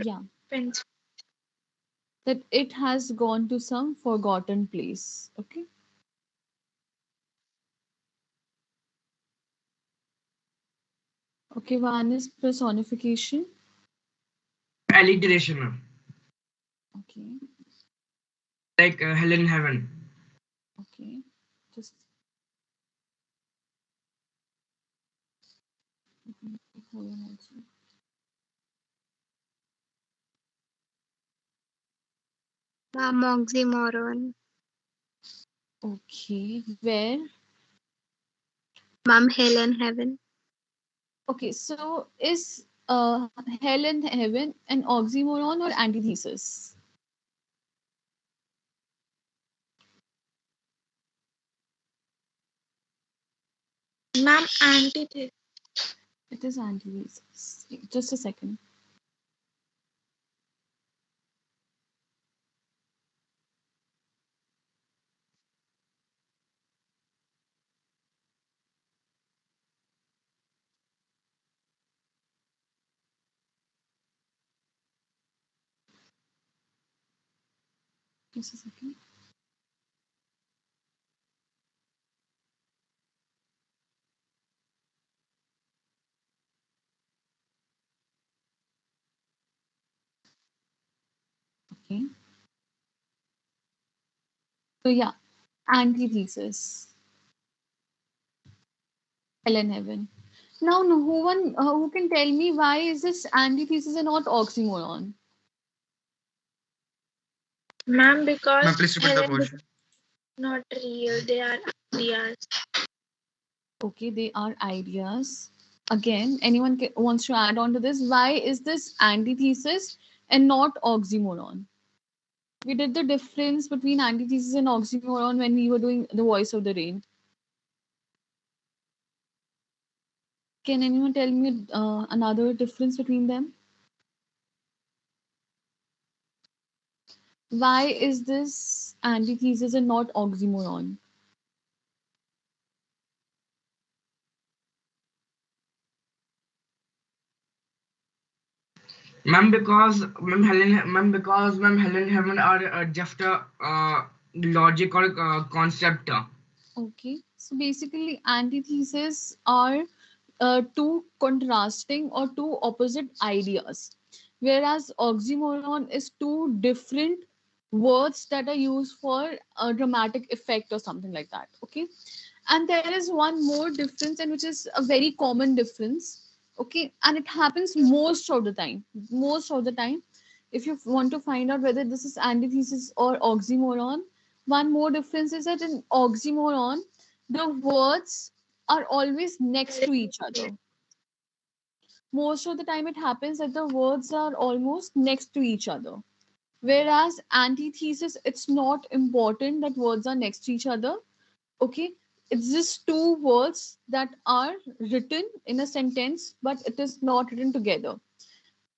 Yeah, Friends. that it has gone to some forgotten place. Okay. Okay, one is personification. Alliteration, ma'am. Okay, Like hell in heaven. okay. Just hold on also. Ma'am, oxymoron. Okay, where? Ma'am, hell and heaven. Okay, so is hell and heaven an oxymoron or antithesis? Ma'am, antithesis. It is antithesis. Just a second. Just a second. Okay. So yeah, antithesis, hell and heaven. Now, no one who can tell me why is this antithesis and not oxymoron? Ma'am, because Ma'am, please repeat hell the and heaven question. are not real, they are ideas. Okay, they are ideas. Again, anyone wants to add on to this? Why is this antithesis and not oxymoron? We did the difference between antithesis and oxymoron when we were doing the voice of the rain. Can anyone tell me another difference between them? Why is this antithesis and not oxymoron? Ma'am, hell and heaven are just a logic or concept. Okay, so basically, antitheses are two contrasting or two opposite ideas, whereas oxymoron is two different words that are used for a dramatic effect or something like that. Okay, and there is one more difference, and which is a very common difference. Okay, and it happens most of the time. Most of the time, if you want to find out whether this is antithesis or oxymoron, one more difference is that in oxymoron, the words are always next to each other. Most of the time, it happens that the words are almost next to each other. Whereas antithesis, it's not important that words are next to each other. Okay, it's just two words that are written in a sentence, but it is not written together.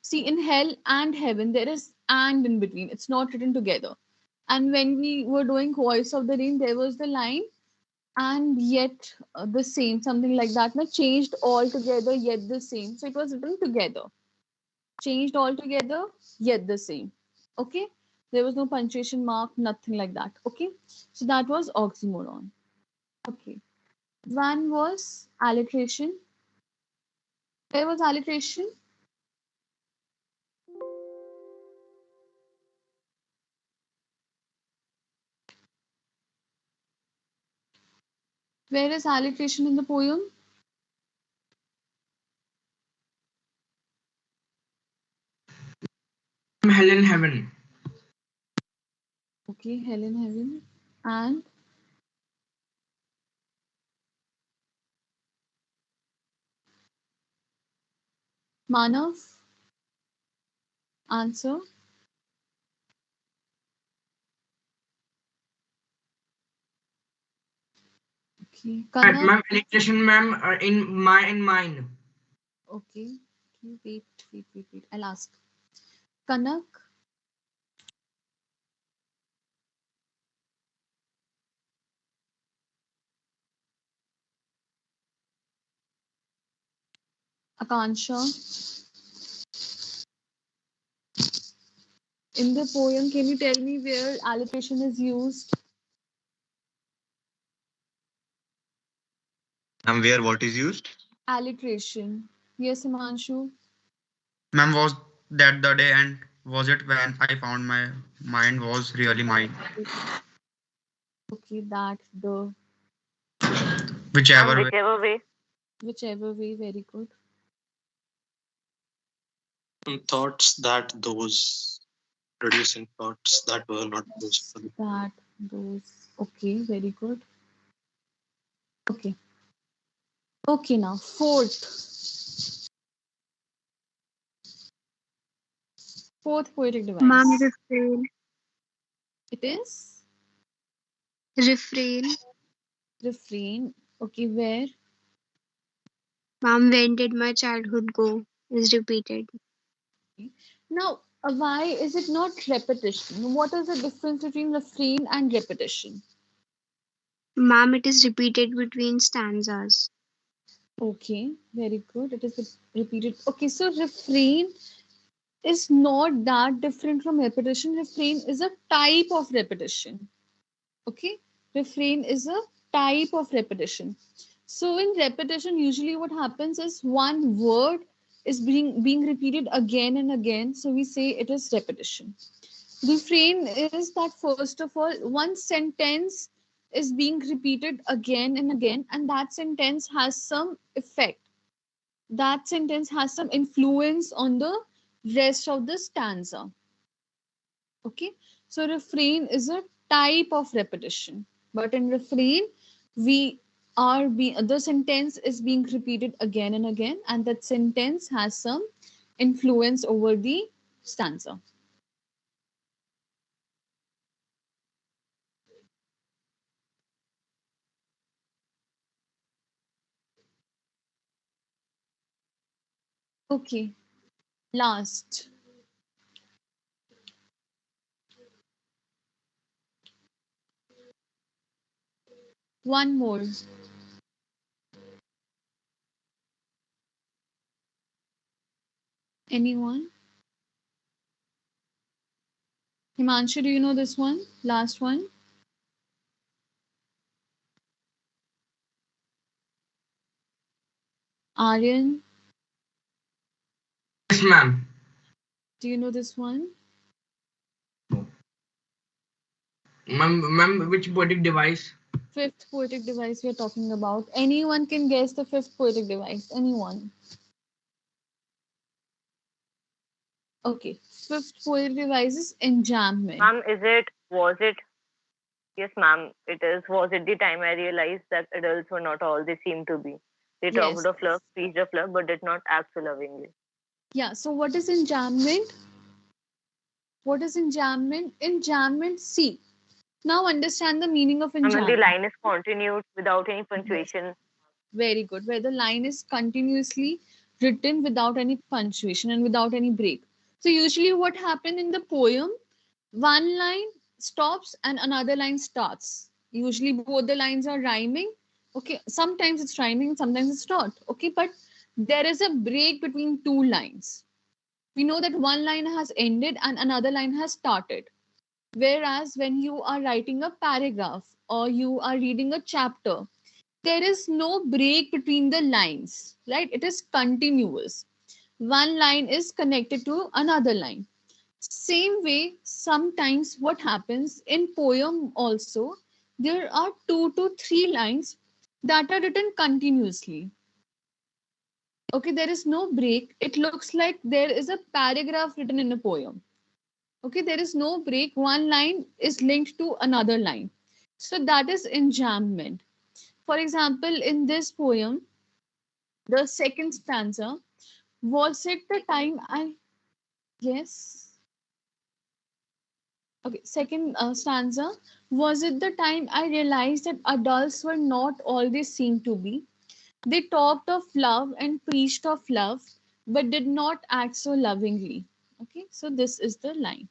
See, in hell and heaven, there is and in between. It's not written together. And when we were doing Voice of the Rain, there was the line and yet the same, something like that. Not changed altogether, yet the same. So it was written together. Changed altogether, yet the same. Okay? There was no punctuation mark, nothing like that. Okay? So that was oxymoron. Okay. One was alliteration. Where was alliteration? Where is alliteration in the poem? Hell in heaven. Okay, hell in heaven. And Manav, answer. Okay, Kanak. Ma'am, alliteration, ma'am, in mine. Okay, okay, wait. I'll ask. Kanak, Akansha, In the poem, can you tell me where alliteration is used? And where what is used? Alliteration. Yes, Himanshu. Ma'am, was that the day and was it when I found my mind was really mine? Okay, that, the, Whichever way. Whichever way. whichever way, very good. Thoughts that those, producing thoughts that were not those. That, those. Okay, very good. Okay. Okay, now fourth poetic Mom, device. refrain. It is Refrain. refrain. Okay, where? Mom, when did my childhood go? Is repeated. Now, why is it not repetition? What is the difference between refrain and repetition? Mom, it is repeated between stanzas. Okay, very good. It is repeated. Okay, so refrain is not that different from repetition. Refrain is a type of repetition. Okay, refrain is a type of repetition. So in repetition, usually what happens is one word is being repeated again and again. So we say it is repetition. Refrain is that first of all, one sentence is being repeated again and again, and that sentence has some effect. That sentence has some influence on the rest of the stanza. Okay, so refrain is a type of repetition, but in refrain, we the sentence is being repeated again and again, and that sentence has some influence over the stanza. Okay, last one more. Anyone? Himanshu, do you know this one? Last one. Aryan, Yes, ma'am. do you know this one? Ma'am, which poetic device? Fifth poetic device we are talking about. Anyone can guess the fifth poetic device. Anyone? Okay. Fifth poetic device is enjambment. Ma'am, was it? Yes, ma'am, it is. Was it the time I realized that adults were not all they seemed to be? They talked Yes. of love, preached of love, but did not act so lovingly. Yeah. So what is enjambment? What is enjambment? Enjambment. See. Now understand the meaning of I mean, the enjambment. line is continued without any Yes. punctuation. Very good. Where the line is continuously written without any punctuation and without any break. So usually what happened in the poem, one line stops and another line starts. Usually both the lines are rhyming. Okay, sometimes it's rhyming, sometimes it's not. Okay, but there is a break between two lines. We know that one line has ended and another line has started. Whereas when you are writing a paragraph or you are reading a chapter, there is no break between the lines, right? It is continuous. One line is connected to another line. Same way, sometimes what happens in poem also, there are 2 to 3 lines that are written continuously. Okay, there is no break. It looks like there is a paragraph written in a poem. Okay, there is no break. One line is linked to another line. So that is enjambment. For example, in this poem, the second stanza, was it the time I, yes. Okay, second stanza, was it the time I realized that adults were not all they seemed to be? They talked of love and preached of love, but did not act so lovingly. Okay, so this is the line.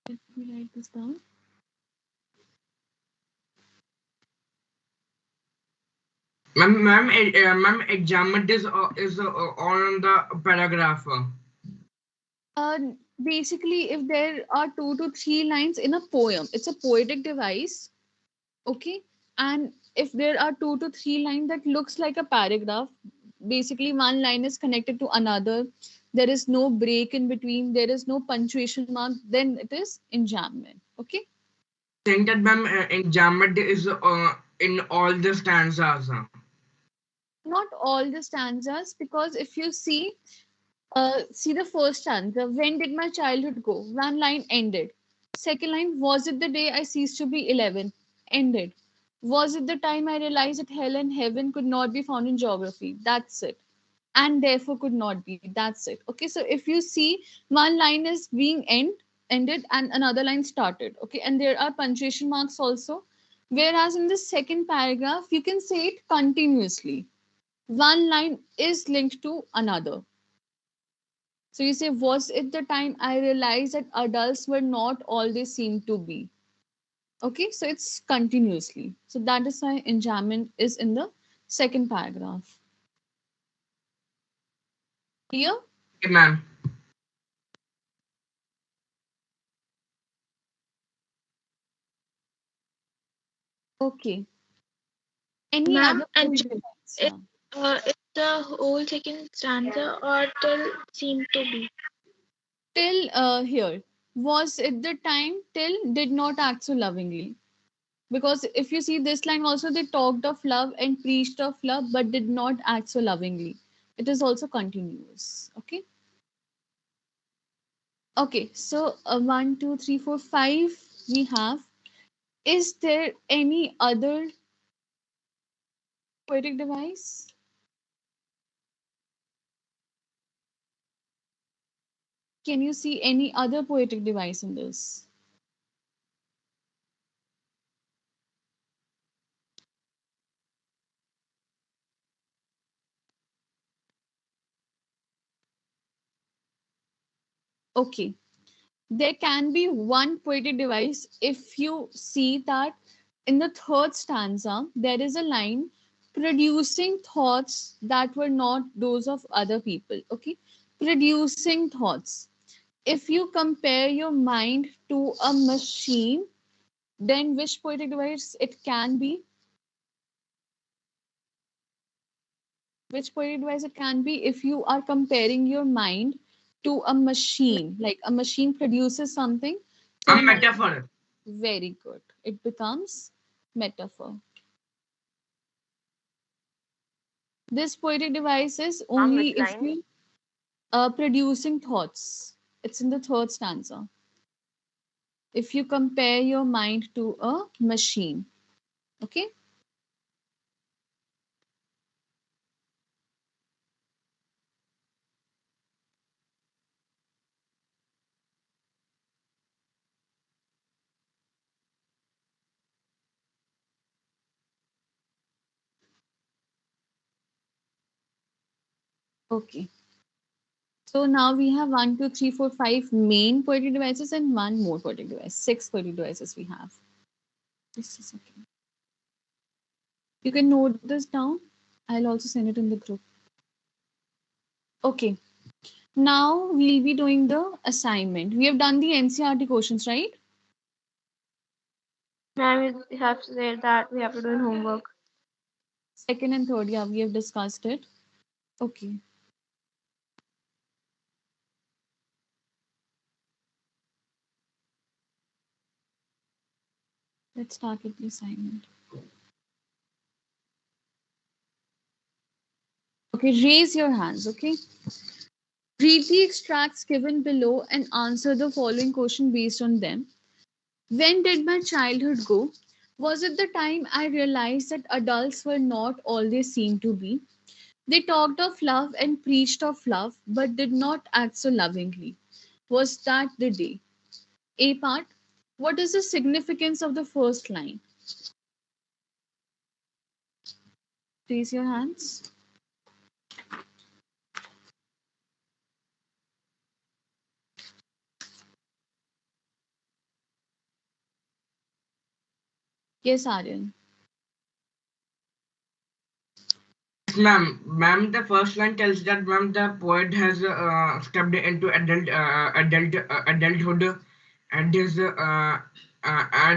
Let me write this down. Ma'am, Enjambment is on the paragraph. Uh, Basically, if there are 2 to 3 lines in a poem, it's a poetic device. Okay. And if there are 2 to 3 lines that looks like a paragraph, basically one line is connected to another. There is no break in between. There is no punctuation mark. Then it is enjambment. Okay. Saying that, ma'am, Enjambment is in all the stanzas. Not all the stanzas, because if you see the first stanza, when did my childhood go? One line ended. Second line, was it the day I ceased to be 11? Ended. Was it the time I realized that hell and heaven could not be found in geography? That's it. And therefore could not be. That's it. Okay, so if you see, one line is being ended and another line started. Okay, and there are punctuation marks also. Whereas in the second paragraph, you can say it continuously. One line is linked to another. So you say, was it the time I realized that adults were not all they seem to be? Okay, so it's continuously. So that is why enjambment is in the second paragraph. Clear? Okay, ma'am. Okay. Any Ma'am, other and points? it, it's the whole second stanza or till seem to be. Till here. Was it the time till did not act so lovingly? Because if you see this line also, they talked of love and preached of love, but did not act so lovingly. It is also continuous. Okay. Okay, so 1, 2, 3, 4, 5 we have. Is there any other poetic device? Can you see any other poetic device in this? Okay, there can be one poetic device if you see that in the third stanza there is a line producing thoughts that were not those of other people. Okay, producing thoughts. If you compare your mind to a machine, then which poetic device it can be? Which poetic device it can be if you are comparing your mind to a machine, like a machine produces something, A then metaphor. very good. It becomes metaphor. This poetic device is Ma'am, only which if line? you producing thoughts. It's in the third stanza. If you compare your mind to a machine. Okay. Okay. So now we have 1, 2, 3, 4, 5 main poetic devices and one more poetic device. 6 poetic devices we have. Just a second. You can note this down. I'll also send it in the group. Okay. Now we'll be doing the assignment. We have done the NCRT questions, right? Ma'am, you have to say that we have to do in homework. Second and third, yeah, we have discussed it. Okay. Let's start with the assignment. Okay, raise your hands, okay? Read the extracts given below and answer the following question based on them. When did my childhood go? Was it the time I realized that adults were not all they seemed to be? They talked of love and preached of love, but did not act so lovingly. Was that the day? A part. What is the significance of the first line? Raise your hands. Yes, Aryan. Ma'am. Ma'am, the first line tells that ma'am the poet has stepped into adulthood, and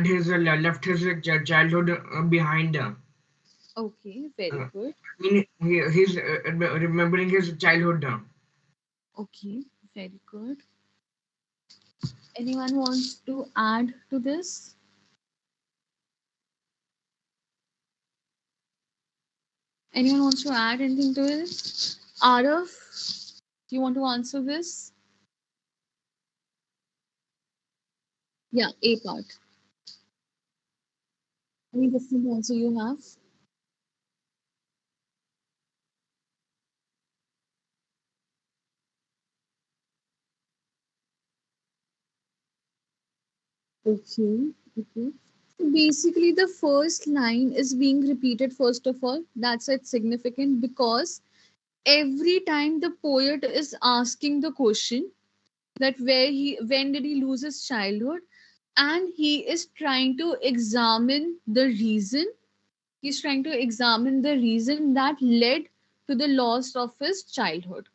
his left his childhood behind. Okay, very good. I mean, he's remembering his childhood. Okay, very good. Anyone wants to add to this? Anyone wants to add anything to this? Arav, do you want to answer this? Yeah, A part. Any different answer you have? Okay, okay. So basically, the first line is being repeated first of all. That's it significant because every time the poet is asking the question that when did he lose his childhood, and he is trying to examine the reason. He's trying to examine the reason that led to the loss of his childhood.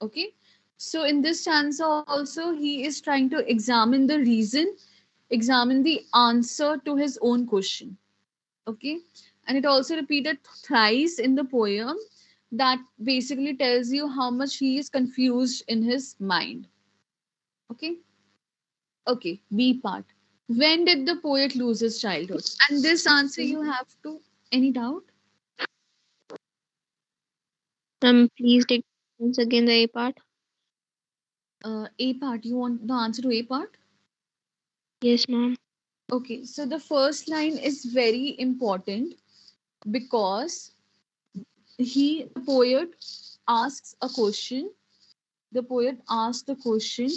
Okay. So in this stanza also, he is trying to examine the reason, examine the answer to his own question. Okay. And it also repeated thrice in the poem. That basically tells you how much he is confused in his mind. Okay. Okay. B part. When did the poet lose his childhood? And this answer you have to. Any doubt? Please take once again the A part. A part. You want the answer to A part? Yes, ma'am. Okay. So the first line is very important because the poet asks a question. The poet asks the question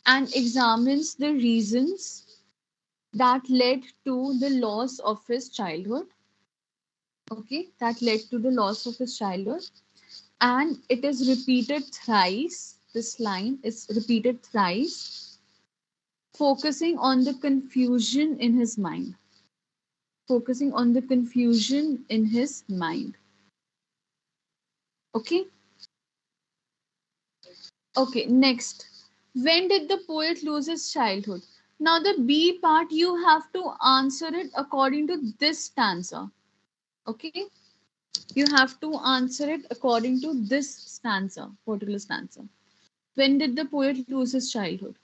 and examines the reasons that led to the loss of his childhood. Okay, that led to the loss of his childhood, and it is repeated thrice. This line is repeated thrice, focusing on the confusion in his mind. Focusing on the confusion in his mind. Okay. Okay, next. When did the poet lose his childhood? Now, the B part, you have to answer it according to this stanza. Okay? You have to answer it according to this stanza, particular stanza. When did the poet lose his childhood?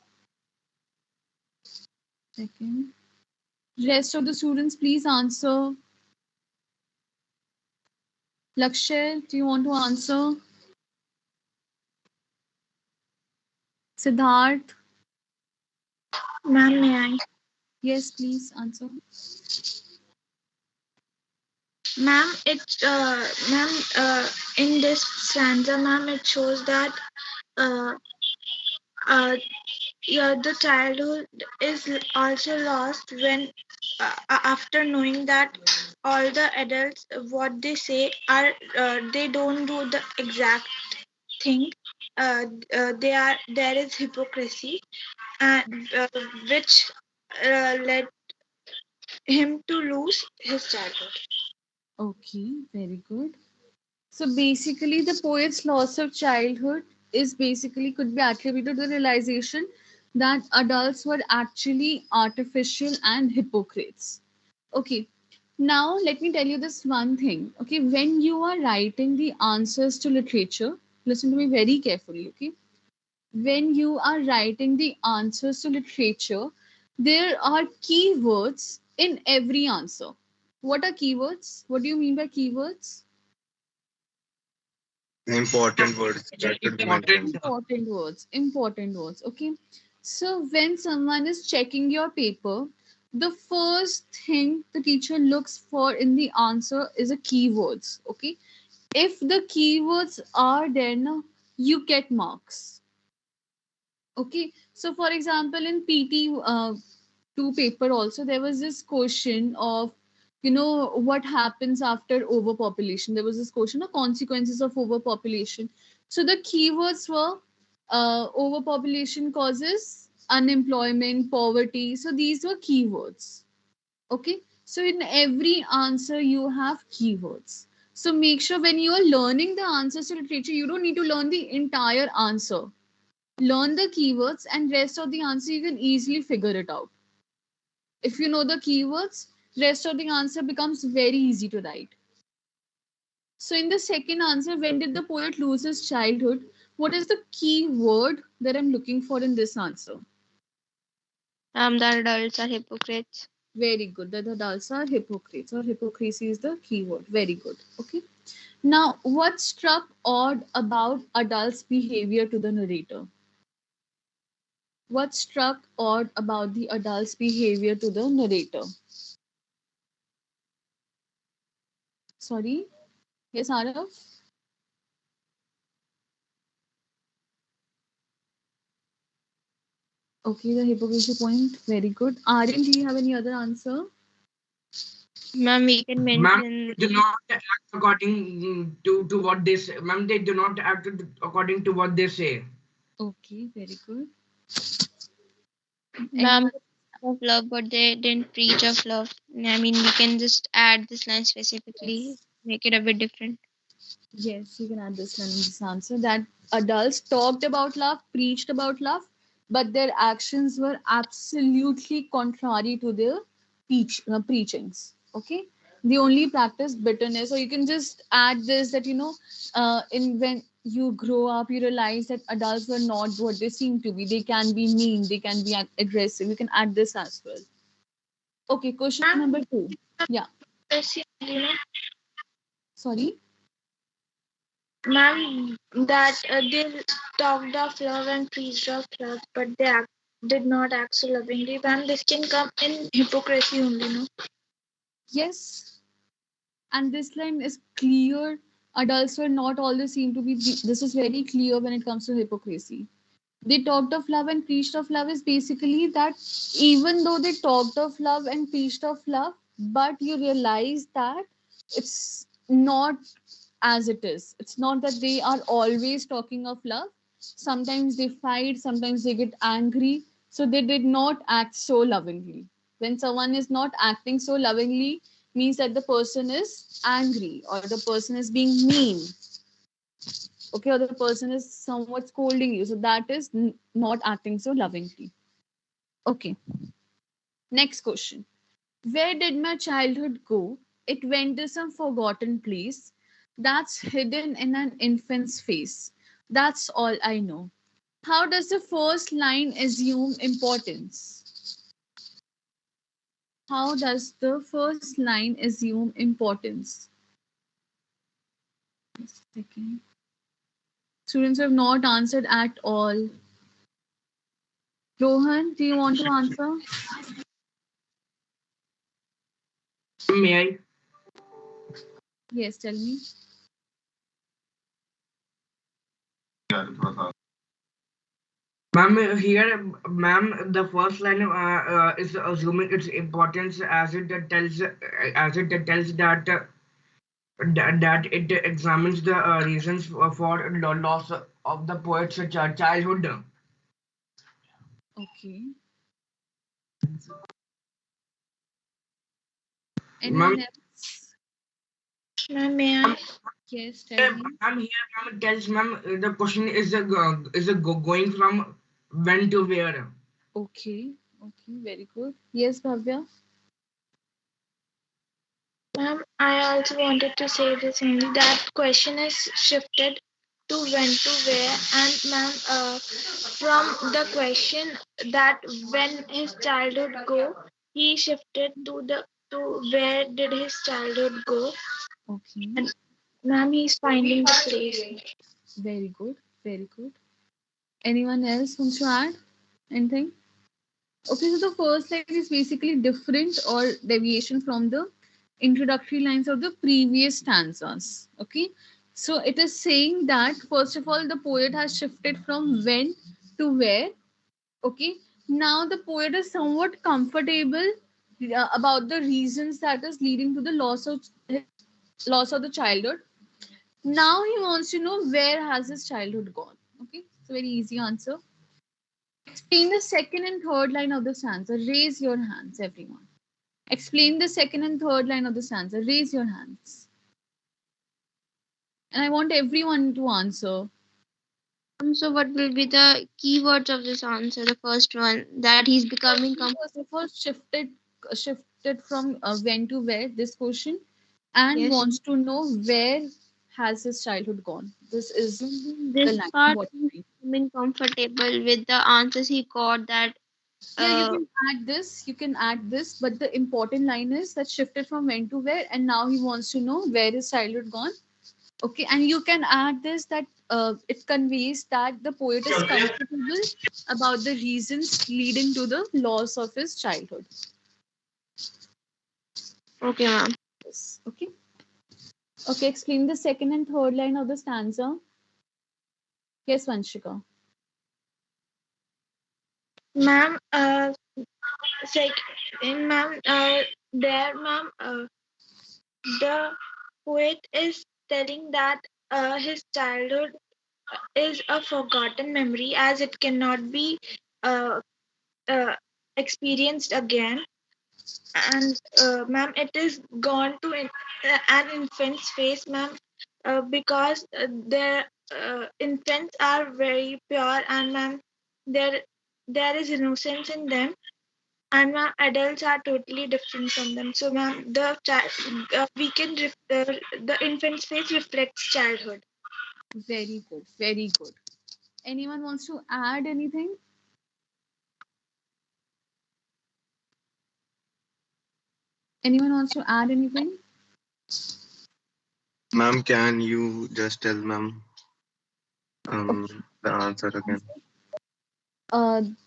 Second. Rest of the students, please answer. Lakshya, do you want to answer? Siddharth, Ma'am, may I? yes, please answer. Ma'am, in this stanza, ma'am, it shows that uh, uh, yeah, the childhood is also lost when after knowing that all the adults what they say are they don't do the exact thing. They are there is hypocrisy and which led him to lose his childhood. Okay, very good. So basically, the poet's loss of childhood is basically could be attributed to the realization that adults were actually artificial and hypocrites. Okay, now let me tell you this one thing. Okay, when you are writing the answers to literature, listen to me very carefully. Okay, when you are writing the answers to literature, there are keywords in every answer. What are keywords? What do you mean by keywords? Important words that should be mentioned. Important words. Okay. So when someone is checking your paper, the first thing the teacher looks for in the answer is a keywords. Okay. If the keywords are there, now you get marks. Okay. So for example, in PT two paper also, there was this question of, what happens after overpopulation. There was this question of consequences of overpopulation. So the keywords were overpopulation causes unemployment, poverty. So these were keywords. Okay. So in every answer, you have keywords. So make sure when you are learning the answers to literature, you don't need to learn the entire answer. Learn the keywords, and rest of the answer you can easily figure it out. If you know the keywords, rest of the answer becomes very easy to write. So in the second answer, when did the poet lose his childhood? What is the key word that I'm looking for in this answer? The adults are hypocrites. Very good. The adults are hypocrites, or hypocrisy is the key word. Very good. Okay. Now, what struck odd about adults' behavior to the narrator? What struck odd about the adult's behavior to the narrator? Sorry? Yes, Arav? Okay, the hypocrisy point. Very good. Aryan, do you have any other answer? Ma'am, we can Ma'am, mention. they do not act according to what they say. Ma'am, they do not act according to what they say. Okay, very good. Ma'am, Anyone? of love, but they didn't preach of love. I mean, we can just add this line specifically, Yes. make it a bit different. Yes, you can add this line in this answer that adults talked about love, preached about love, but their actions were absolutely contrary to their preachings. Okay, they only practice bitterness. Or you can just add this that in when you grow up, you realize that adults were not what they seem to be. They can be mean, they can be aggressive. You can add this as well. Okay, question number Ma'am, two. Yeah, sorry. ma'am, that they talked of love and preached of love, but they did not act so lovingly. Ma'am, this can come in hypocrisy only, no? Yes, and this line is clear. Adults were not always seen to be. This is very clear when it comes to hypocrisy. They talked of love and preached of love is basically that even though they talked of love and preached of love, but you realize that it's not as it is. It's not that they are always talking of love. Sometimes they fight, sometimes they get angry. So they did not act so lovingly. When someone is not acting so lovingly, means that the person is angry or the person is being mean. Okay, or the person is somewhat scolding you. So that is not acting so lovingly. Okay, next question. Where did my childhood go? It went to some forgotten place that's hidden in an infant's face. That's all I know. How does the first line assume importance? How does the first line assume importance? Just a second. Students have not answered at all. Rohan, do you want to answer? May I? Yes, tell me. Ma'am, here, ma'am, the first line is assuming its importance as it tells that that it examines the reasons for loss of the poet's childhood. Okay. Ma'am, Anyone else? Ma'am, may I? Yes, tell me. ma'am, here, ma'am, it tells, ma'am, the question is going from when to where. Okay. Okay, very good. Yes, Bhavya. Ma'am, I also wanted to say this only that question is shifted to when to where, and ma'am, from the question that when his childhood go, he shifted to where did his childhood go, Okay. and ma'am, he's finding the place. Very good. Very good. Anyone else wants to add anything? Okay, so the first line is basically different or deviation from the introductory lines of the previous stanzas. Okay, so it is saying that first of all, the poet has shifted from when to where. Okay, now the poet is somewhat comfortable about the reasons that is leading to the loss of the childhood. Now he wants to know where has his childhood gone. Okay, it's a very easy answer. Explain the second and third line of the stanza. Raise your hands, everyone. Explain the second and third line of the stanza. Raise your hands. And I want everyone to answer. So what will be the keywords of this answer? The first one, that he's becoming First of all, shifted from when to where, this question, and yes. wants to know where has his childhood gone. This is the This line. part What he's line? becoming comfortable with the answers he got, that Yeah, you uh can add this. You can add this, but the important line is that shifted from when to where, and now he wants to know where his childhood gone. Okay, and you can add this that it conveys that the poet is comfortable about the reasons leading to the loss of his childhood. okay, ma'am. Yes. Okay. Okay, explain the second and third line of the stanza. Yes, Vanshika. Ma'am, sec- ma'am, there, ma'am, the poet is telling that his childhood is a forgotten memory as it cannot be uh, uh, experienced again. And ma'am, it is gone to an infant's face, ma'am, because their infants are very pure, and ma'am, there is innocence in them, and ma'am, adults are totally different from them. So ma'am, the child, the infant's face reflects childhood. Very good. Very good. Anyone wants to add anything? Anyone wants to add anything? Ma'am, can you just tell ma'am the answer again?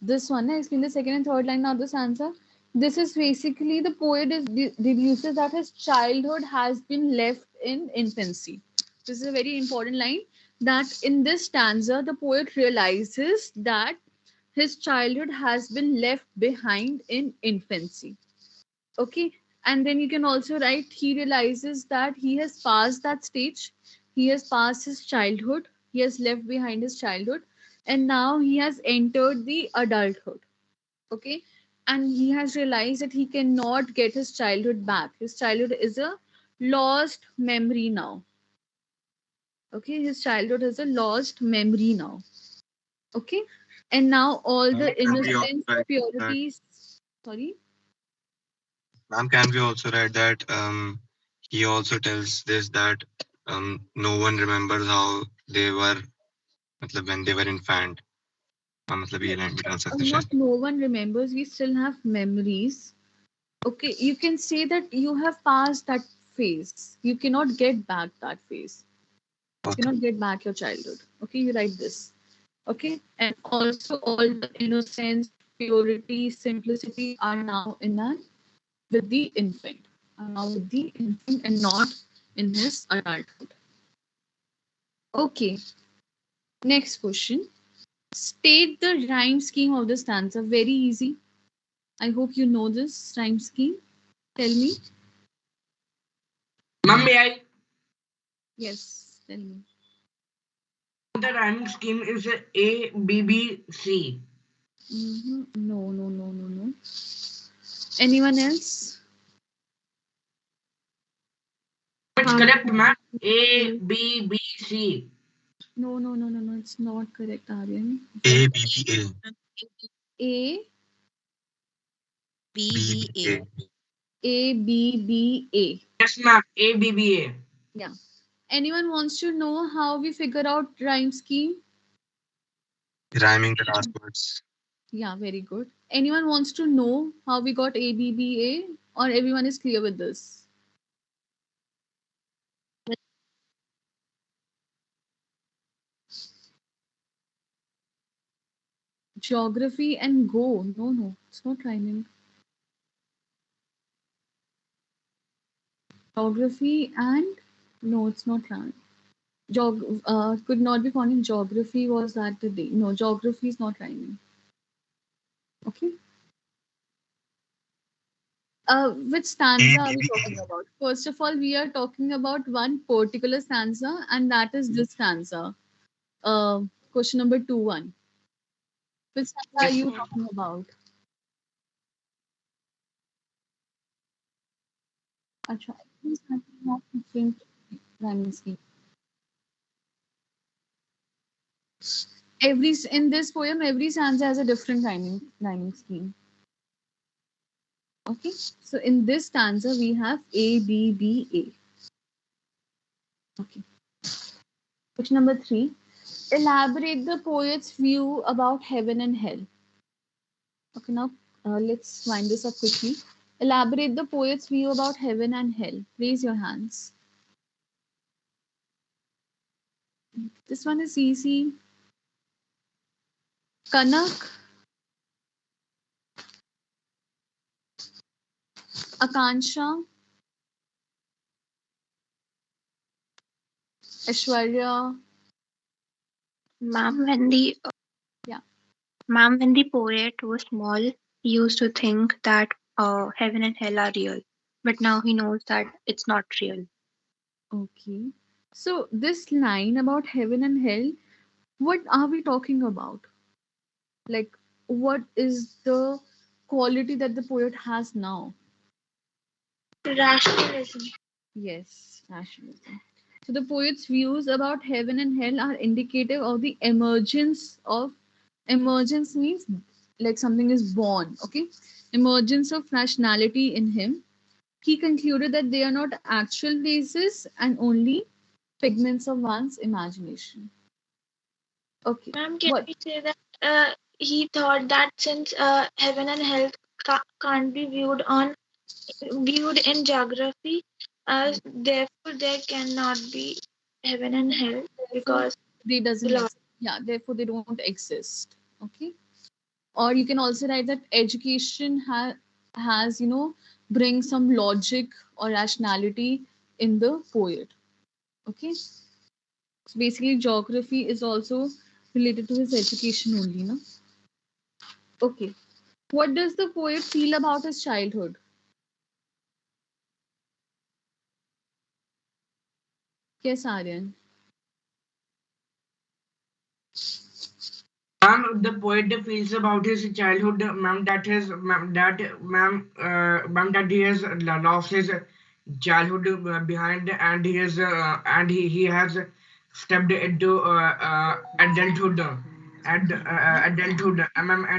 This one, I explain the second and third line of this answer. This is basically the poet is deduces that his childhood has been left in infancy. This is a very important line, that in this stanza the poet realizes that his childhood has been left behind in infancy. Okay, and then you can also write he realizes that he has passed that stage, he has passed his childhood, he has left behind his childhood, and now he has entered the adulthood. Okay, and he has realized that he cannot get his childhood back. His childhood is a lost memory now. Okay, his childhood is a lost memory now. Okay, and now all Ma'am, the can we also innocence, write that? purities. Sorry. Ma'am, can we also write that he also tells this that no one remembers how they were मतलब when they were infant. हाँ, मतलब ये line भी डाल सकते हैं Not शायद. no one remembers, we still have memories. Okay, you can say that you have passed that phase. You cannot get back that phase. You Okay. cannot get back your childhood. Okay, you write this. Okay, and also all the innocence, purity, simplicity are now in that with the infant. Are now with the infant and not in his adulthood. Okay, next question. State the rhyme scheme of the stanza. Very easy. I hope you know this rhyme scheme. Tell me. Ma'am, may I? Yes, tell me. The rhyming scheme is ABBC. No, no, no, no, no. Anyone else? It's Um, correct, ma'am. ABBC. No, no, no, no, no. It's not correct, Aryan. A B B A A B B A. A B B A. Yes, ma'am. ABBA. Yeah. Anyone wants to know how we figure out rhyme scheme? Rhyming the last words. Yeah, very good. Anyone wants to know how we got A B B A, or everyone is clear with this? Geography and go. No, no, it's not rhyming. Geography and no, it's not rhyming. Could not be found in geography was that the day. No, geography is not rhyming. Okay. Which stanza A are B we B talking A. about? First of all, we are talking about one particular stanza, and that is this stanza. Question number two, one. Which stanza are Yes, you ma'am. talking about? Acha, this stanza is not different rhyming scheme. In this poem, every stanza has a different rhyming scheme. Okay, so in this stanza we have A B B A. Okay. Question number 3. Elaborate the poet's view about heaven and hell. Okay, now let's wind this up quickly. Elaborate the poet's view about heaven and hell. Raise your hands. This one is easy. Kanak, Akansha, Aishwarya. Ma'am, when the Yeah. ma'am, when the poet was small, he used to think that heaven and hell are real, but now he knows that it's not real. Okay. So this line about heaven and hell, what are we talking about? Like, what is the quality that the poet has now? Rationalism. Yes, nationalism. So the poet's views about heaven and hell are indicative of the emergence means like something is born, okay? Emergence of rationality in him. He concluded that they are not actual places and only figments of one's imagination. Okay. Ma'am, can What? we say that he thought that since heaven and hell can't be viewed in geography, therefore there cannot be heaven and hell Therefore, because they the doesn't law. exist. Yeah, therefore they don't exist. Okay. Or you can also write that education has bring some logic or rationality in the poet. Okay, so basically geography is also related to his education only, no? Okay, what does the poet feel about his childhood? Yes, Aryan. Ma'am, the poet feels about his childhood, ma'am, that he has lost his childhood behind, and he has stepped into and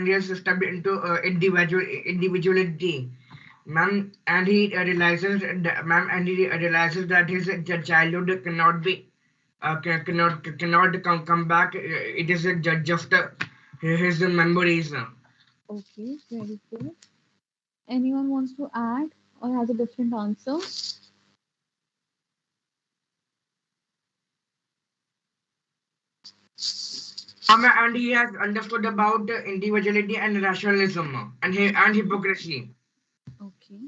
he has stepped into individuality, ma'am, and he realizes that his childhood cannot be cannot come back. It is just his memories. Okay, very good. Anyone wants to add or has a different answer? And he has understood about individuality and rationalism and hypocrisy. Okay.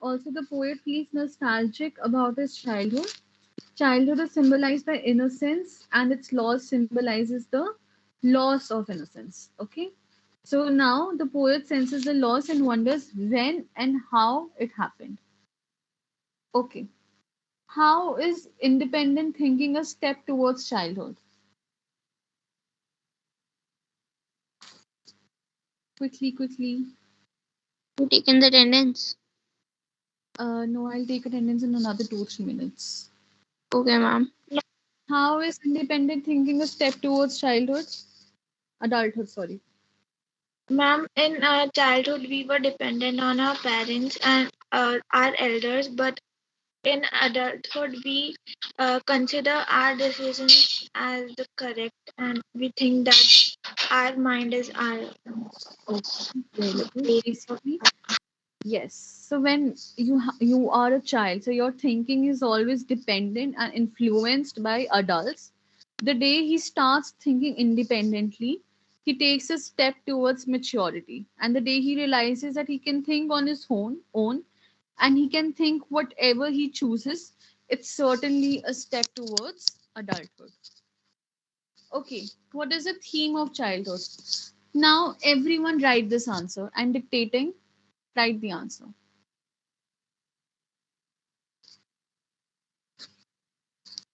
Also, the poet feels nostalgic about his childhood. Childhood is symbolized by innocence, and its loss symbolizes the loss of innocence. Okay, so now the poet senses the loss and wonders when and how it happened. Okay, how is independent thinking a step towards childhood? Quickly, quickly. You taken the attendance? No, I'll take attendance in another 2 3 minutes. Okay, ma'am. How is independent thinking a step towards adulthood? Sorry. Ma'am, in childhood we were dependent on our parents and our elders, but in adulthood we consider our decisions as the correct, and we think that our mind is our Okay, very good. base. Basically, yes. So when you are a child, so your thinking is always dependent and influenced by adults. The day he starts thinking independently, he takes a step towards maturity. And the day he realizes that he can think on his own and he can think whatever he chooses, it's certainly a step towards adulthood. Okay, what is the theme of childhood? Now everyone write this answer. I'm dictating. Write the answer.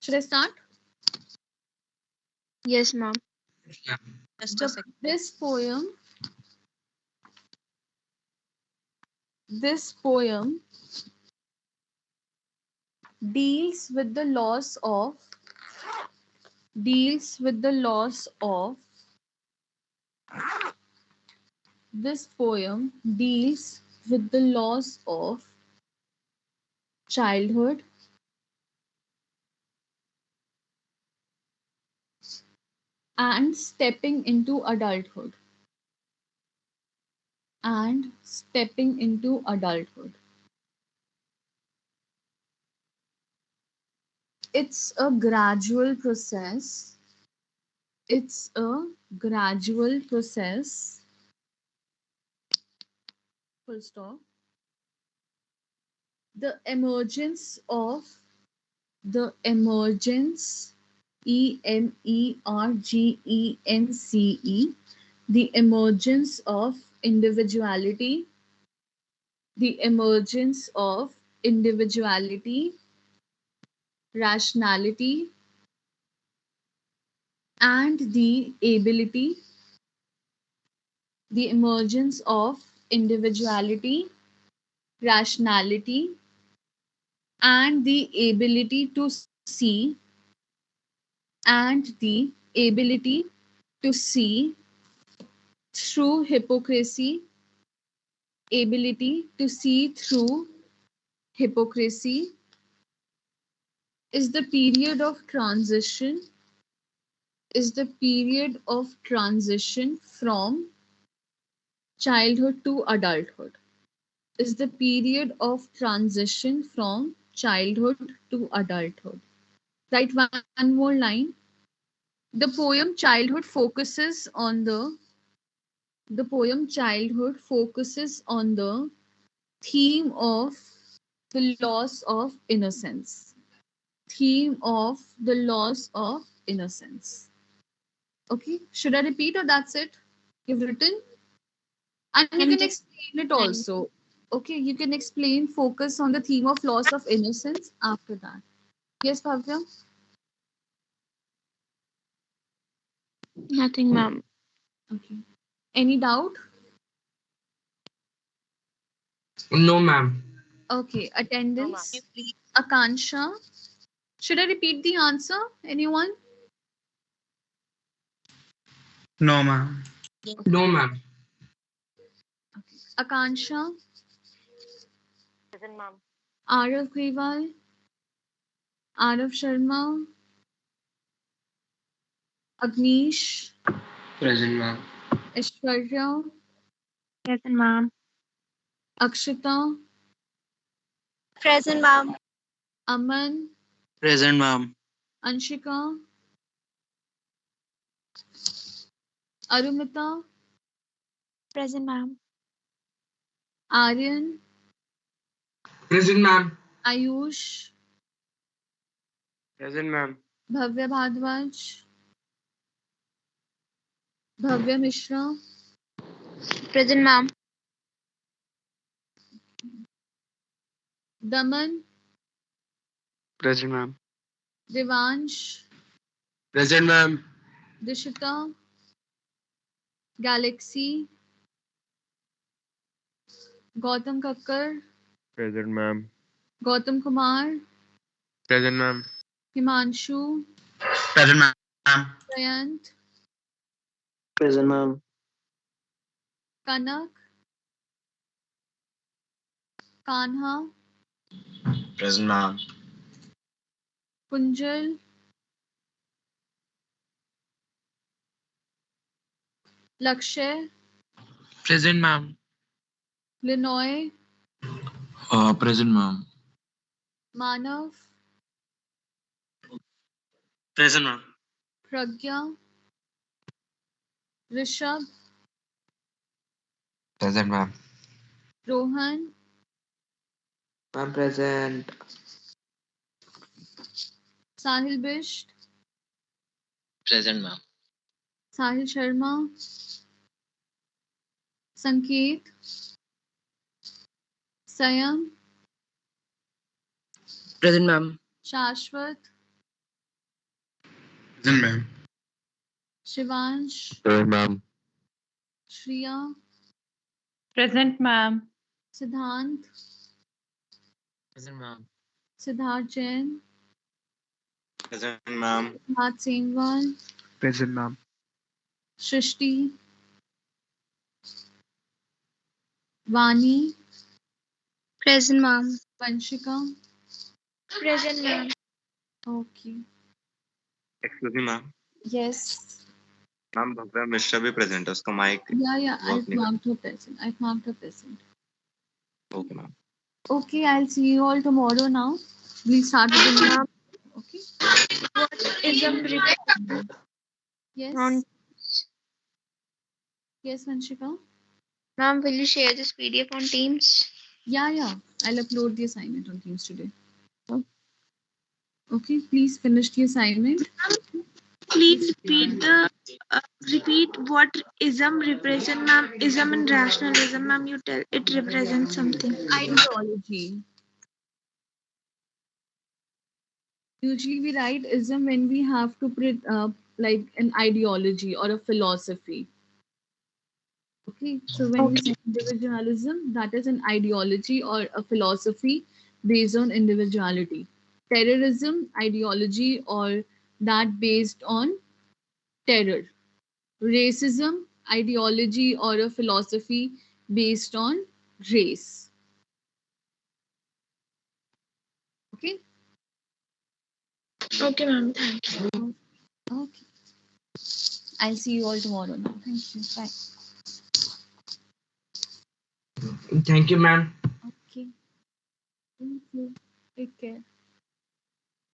Should I start? Yes, ma'am. Just a second. This poem deals with the loss of This poem deals with the loss of childhood and stepping into adulthood. And stepping into adulthood. It's a gradual process. It's a gradual process. Full stop. The emergence of the emergence emergence, the emergence of individuality, the emergence of individuality, rationality, and the emergence of individuality, rationality, and the ability to see and the ability to see through hypocrisy, ability to see through hypocrisy is the period of transition, is the period of transition from childhood to adulthood, is the period of transition from childhood to adulthood. Write one more line. The poem childhood focuses on the poem childhood focuses on the theme of the loss of innocence. Theme of the loss of innocence. Okay, should I repeat or that's it? You've written? And you I'm can just explain it trying. also. Okay, you can explain, focus on the theme of loss of innocence after that. Yes, Bhavya? Nothing, ma'am. Okay. Any doubt? No, ma'am. Okay, No, ma'am. attendance. Akansha. Should I repeat the answer? Anyone? No, ma'am. No, ma'am. Akansha, Present, ma'am. Arav Grewal, Arav Sharma, Agnish, Present, ma'am. Aishwarya, Present, ma'am. Akshita, Present, ma'am. Aman, Present, ma'am. Anshika, Arumita, Present, ma'am. Aryan, Present, ma'am. Ayush, Present, ma'am. Bhavya Bhadwaj, Bhavya Mishra, Present, ma'am. Daman, Present, ma'am. Devansh, Present, ma'am. Dishita, Galaxy, Gautam Kakkar, Present, ma'am. Gautam Kumar, Present, ma'am. Himanshu, Present, ma'am. Jayant, Present, ma'am. Kanak, Kanha, Present, ma'am. Kunjal, Lakshay, Present, ma'am. Linoy, Present, ma'am. Manav, Present, ma'am. Pragya, Rishabh, Present, ma'am. Rohan, Ma'am, present. Sahil Bisht, Present, ma'am. Sahil Sharma, Sanket, Sayam, Present, ma'am. Shashwat, Present, ma'am. Shivansh, Present, ma'am. Shriya, Present, ma'am. Siddhant, Present, ma'am. Siddharth Jain, Present, ma'am. Siddharth Senwal, Present, ma'am. Shrishti, Vani, Present, ma'am. Vanshika. Present, ma'am. Okay. Excuse me, ma'am. Yes. Ma'am Bhavya Mishra भी present है, उसका mic Yeah, work I've नहीं marked her present. I've marked her present. कर। Okay ma'am. Okay, I'll see you all tomorrow now. We'll start with the new. Ma'am, Okay. what ism represent? Yes. On, Yes, Vanshika. ma'am, will you share this PDF on Teams? Yeah. I'll upload the assignment on Teams today. Okay, please finish the assignment. Please repeat what ism represent, ma'am. Ism and rationalism, ma'am. You tell it represents something. Ideology. Usually we write ism when we have to like an ideology or a philosophy. Okay, so when we say individualism, that is an ideology or a philosophy based on individuality. Terrorism, ideology or that based on terror. Racism, ideology or a philosophy based on race. Okay, Okay, ma'am. Thank you. okay. I'll see you all tomorrow now. Thank you. Bye. Thank you, ma'am. Okay, thank you. Take care.